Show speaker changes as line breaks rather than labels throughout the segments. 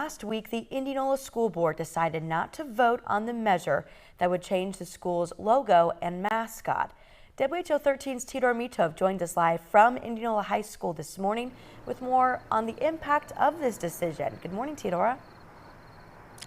last week, the Indianola School Board decided not to vote on the measure that would change the school's logo and mascot. WHO 13's Tidor Mitov joined us live from Indianola High School this morning with more on the impact of this decision. Good morning, Tidora.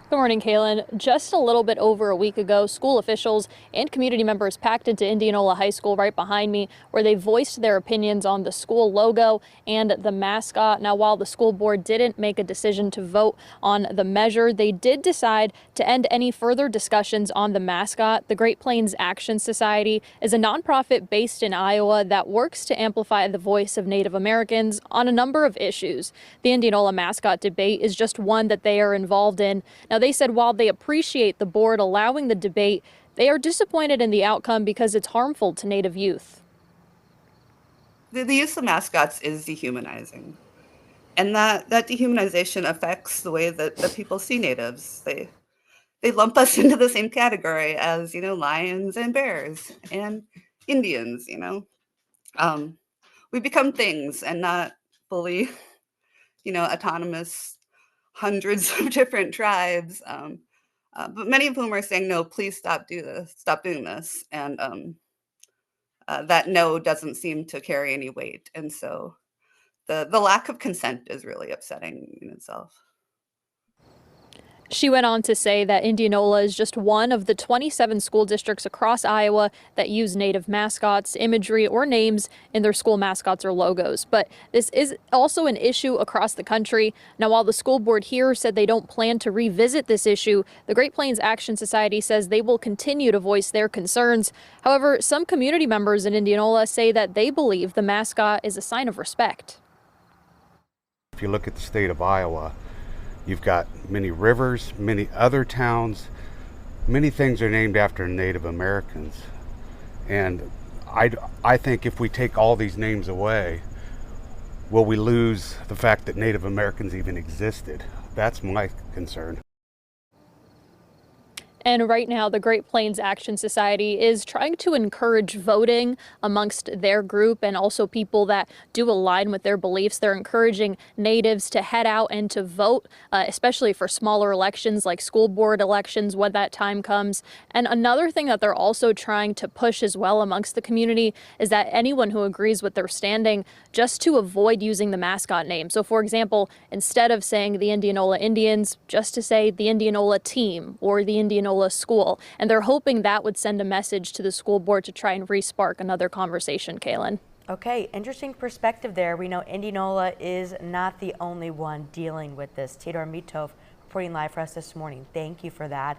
Good morning, Kaylin. Just a little bit over a week ago, school officials and community members packed into Indianola High School right behind me, where they voiced their opinions on the school logo and the mascot. Now, while the school board didn't make a decision to vote on the measure, they did decide to end any further discussions on the mascot. The Great Plains Action Society is a nonprofit based in Iowa that works to amplify the voice of Native Americans on a number of issues. The Indianola mascot debate is just one that they are involved in. Now, they said while they appreciate the board allowing the debate, they are disappointed in the outcome because it's harmful to Native youth.
The use of mascots is dehumanizing. And that dehumanization affects the way that people see Natives. They lump us into the same category as, lions and bears and Indians, We become things and not fully, autonomous hundreds of different tribes, but many of whom are saying, no, please stop doing this. And that no doesn't seem to carry any weight. And so the lack of consent is really upsetting in itself.
She went on to say that Indianola is just one of the 27 school districts across Iowa that use Native mascots, imagery, or names in their school mascots or logos. But this is also an issue across the country. Now, while the school board here said they don't plan to revisit this issue, the Great Plains Action Society says they will continue to voice their concerns. However, some community members in Indianola say that they believe the mascot is a sign of respect.
If you look at the state of Iowa, you've got many rivers, many other towns, many things are named after Native Americans. And I think if we take all these names away, will we lose the fact that Native Americans even existed? That's my concern.
And right now, the Great Plains Action Society is trying to encourage voting amongst their group and also people that do align with their beliefs. They're encouraging Natives to head out and to vote, especially for smaller elections like school board elections when that time comes. And another thing that they're also trying to push as well amongst the community is that anyone who agrees with their standing, just to avoid using the mascot name. So, for example, instead of saying the Indianola Indians, just to say the Indianola team or the Indianola school. And they're hoping that would send a message to the school board to try and re-spark another conversation, Kaylin.
Okay, interesting perspective there. We know Indianola is not the only one dealing with this. Tidor Mitov reporting live for us this morning. Thank you for that.